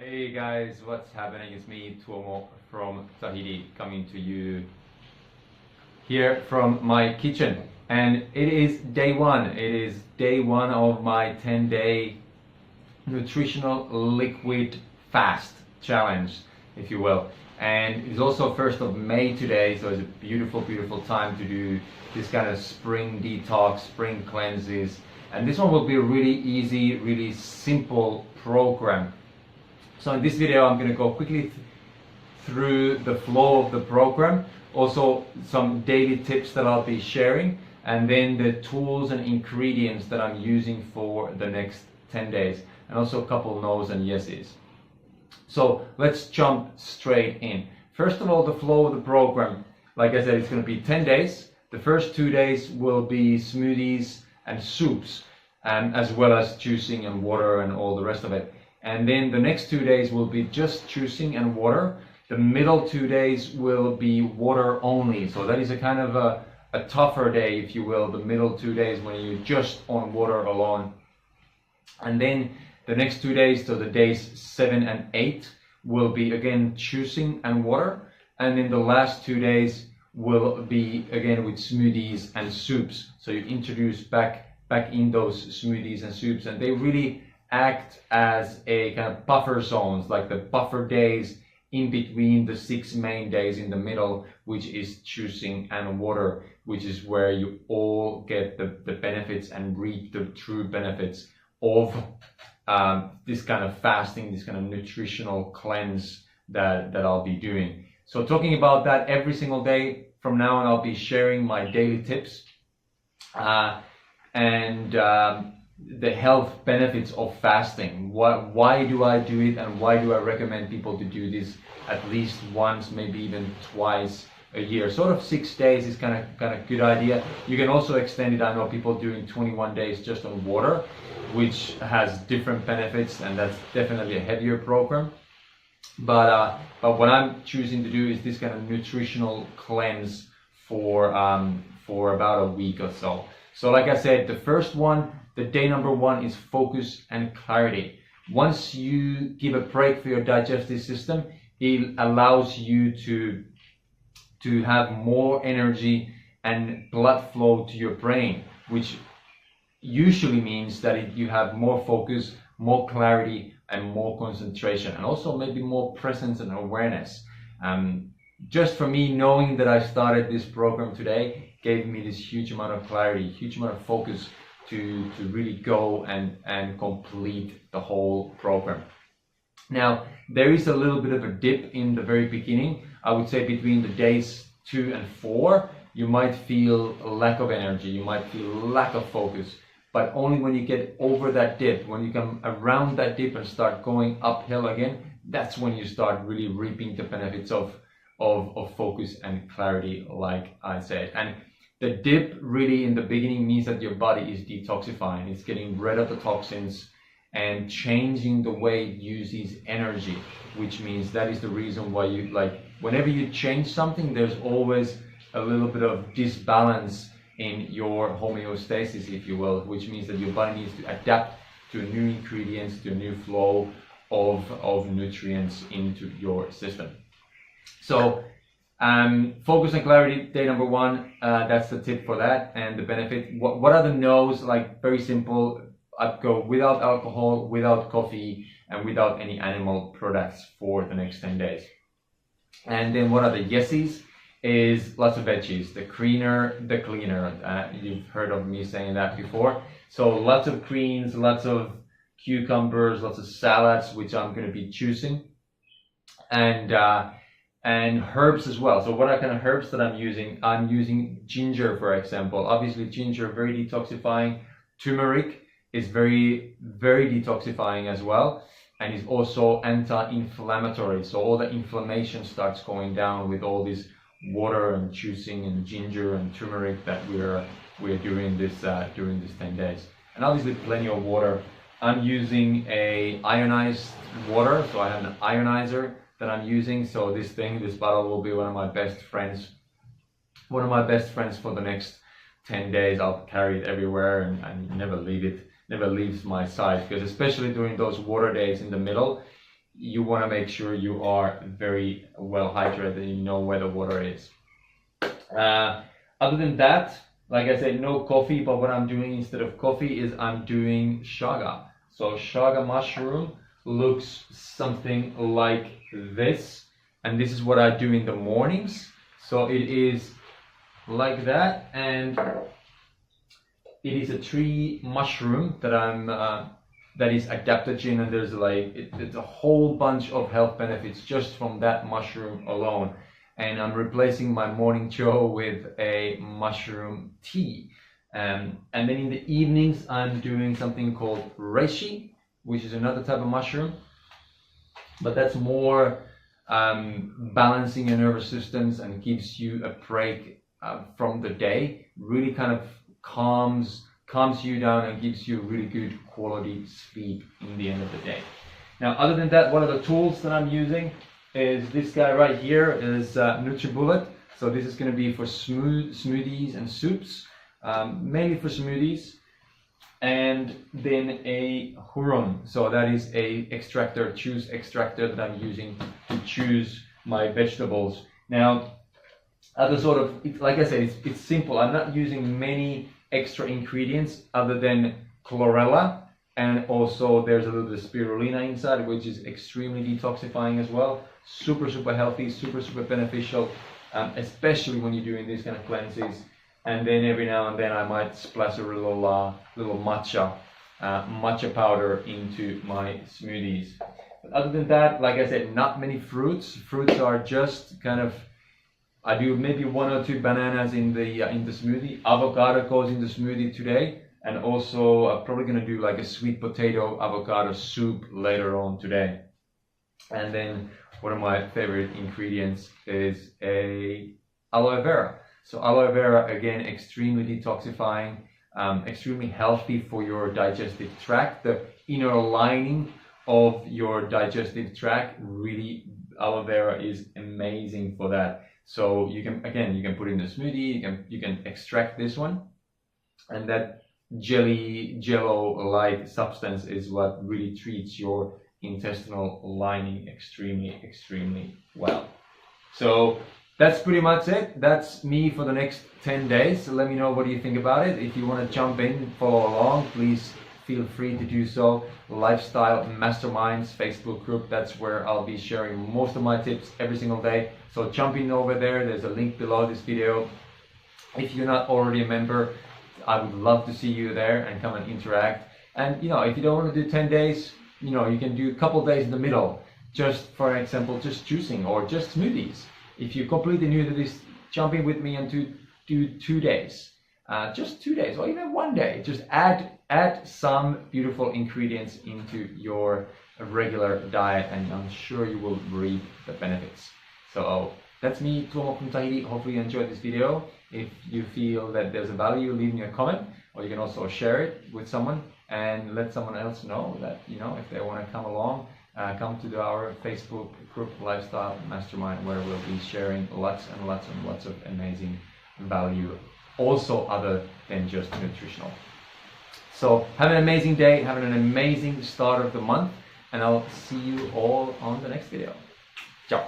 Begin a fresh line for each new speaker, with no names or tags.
Hey guys, what's happening? It's me, Tuomo from Tahiti, coming to you here from my kitchen. And it is day one. It is day one of my 10-day nutritional liquid fast challenge, if you will. And it's also 1st of May today, so it's a beautiful, beautiful time to do this kind of spring detox, spring cleanses. And this one will be a really easy, really simple program. So in this video, I'm going to go quickly through the flow of the program, also some daily tips that I'll be sharing, and then the tools and ingredients that I'm using for the next 10 days, and also a couple no's and yeses. So let's jump straight in. First of all, the flow of the program, like I said, it's going to be 10 days. The first 2 days will be smoothies and soups, as well as juicing and water and all the rest of it. And then the next 2 days will be just juicing and water. The middle 2 days will be water only. So that is a kind of a tougher day, if you will, the middle 2 days when you're just on water alone. And then the next 2 days, so the days 7 and 8, will be again juicing and water. And then the last 2 days will be again with smoothies and soups. So you introduce back in those smoothies and soups, and they really act as a kind of buffer zones, like the buffer days in between the 6 main days in the middle, which is juicing and water, which is where you all get the benefits and reap the true benefits of this kind of fasting, this kind of nutritional cleanse that I'll be doing. So talking about that every single day from now on, I'll be sharing my daily tips and the health benefits of fasting. Why do I do it, and why do I recommend people to do this at least once, maybe even twice a year? Sort of 6 days is kind of good idea. You can also extend it. I know people doing 21 days just on water, which has different benefits, and that's definitely a heavier program. But what I'm choosing to do is this kind of nutritional cleanse for about a week or so. So like I said, the first one, the day number 1, is focus and clarity. Once you give a break for your digestive system, it allows you to have more energy and blood flow to your brain, which usually means that you have more focus, more clarity, and more concentration, and also maybe more presence and awareness. Just for me, knowing that I started this program today gave me this huge amount of clarity, huge amount of focus to really go and complete the whole program. Now, there is a little bit of a dip in the very beginning. I would say between the days 2 and 4, you might feel a lack of energy, you might feel lack of focus, but only when you get over that dip, when you come around that dip and start going uphill again, that's when you start really reaping the benefits of focus and clarity, like I said. And the dip really in the beginning means that your body is detoxifying. It's getting rid of the toxins and changing the way it uses energy, which means that is the reason why you, like, whenever you change something, there's always a little bit of disbalance in your homeostasis, if you will, which means that your body needs to adapt to new ingredients, to a new flow of nutrients into your system. So focus and clarity, day number 1, that's the tip for that. And the benefit, what are the no's? Like, very simple. I'd go without alcohol, without coffee, and without any animal products for the next 10 days. And then what are the yeses? Is lots of veggies. The greener, the cleaner. You've heard of me saying that before. So lots of greens, lots of cucumbers, lots of salads, which I'm going to be choosing. And herbs as well. So what are kind of herbs that I'm using? I'm using ginger, for example. Obviously, ginger, very detoxifying. Turmeric is very, very detoxifying as well, and is also anti-inflammatory. So all the inflammation starts going down with all this water and juicing and ginger and turmeric that we're doing this 10 days. And obviously, plenty of water. I'm using a ionized water, so I have an ionizer that I'm using. So this bottle will be one of my best friends for the next 10 days. I'll carry it everywhere and never leave it, never leaves my side, because especially during those water days in the middle, you want to make sure you are very well hydrated and you know where the water is. Other than that, like I said, no coffee, but what I'm doing instead of coffee is I'm doing shaga. So shaga mushroom looks something like this, and this is what I do in the mornings. So it is like that, and it is a tree mushroom that that is adaptogen, and there's like it's a whole bunch of health benefits just from that mushroom alone. And I'm replacing my morning joe with a mushroom tea. And then in the evenings, I'm doing something called reishi, which is another type of mushroom, but that's more balancing your nervous systems and gives you a break from the day. Really kind of calms you down and gives you really good quality sleep in the end of the day. Now, other than that, one of the tools that I'm using is this guy right here, is NutriBullet. So this is going to be for smoothies and soups, mainly for smoothies. And then a Huron, so that is a juice extractor that I'm using to choose my vegetables. Now, other sort of, like I said, it's simple. I'm not using many extra ingredients other than chlorella, and also there's a little bit of spirulina inside, which is extremely detoxifying as well. Super healthy, super beneficial, especially when you're doing these kind of cleanses. And then every now and then I might splash a little matcha powder into my smoothies. But other than that, like I said, not many fruits. Fruits are just kind of, I do maybe 1 or 2 bananas in the smoothie. Avocado goes in the smoothie today, and also I'm probably gonna do like a sweet potato avocado soup later on today. And then one of my favorite ingredients is a aloe vera. So aloe vera, again, extremely detoxifying, extremely healthy for your digestive tract. The inner lining of your digestive tract, really, aloe vera is amazing for that. So you can put it in a smoothie, you can extract this one, and that jello-like substance is what really treats your intestinal lining extremely well. So that's pretty much it. That's me for the next 10 days. So let me know what you think about it. If you want to jump in, follow along, please feel free to do so. Lifestyle Masterminds Facebook group, that's where I'll be sharing most of my tips every single day. So jump in over there. There's a link below this video. If you're not already a member, I would love to see you there and come and interact. And if you don't want to do 10 days, you can do a couple days in the middle. Just for example, just juicing or just smoothies. If you're completely new to this, jump in with me and do 2 days. Just 2 days or even 1 day. Just add some beautiful ingredients into your regular diet, and I'm sure you will reap the benefits. So that's me, Tuomo from Tahiti. Hopefully you enjoyed this video. If you feel that there's a value, leave me a comment, or you can also share it with someone and let someone else know that, if they want to come along, come to our Facebook group, Lifestyle Mastermind, where we'll be sharing lots of amazing value, also other than just nutritional. So have an amazing day, have an amazing start of the month, and I'll see you all on the next video. Ciao.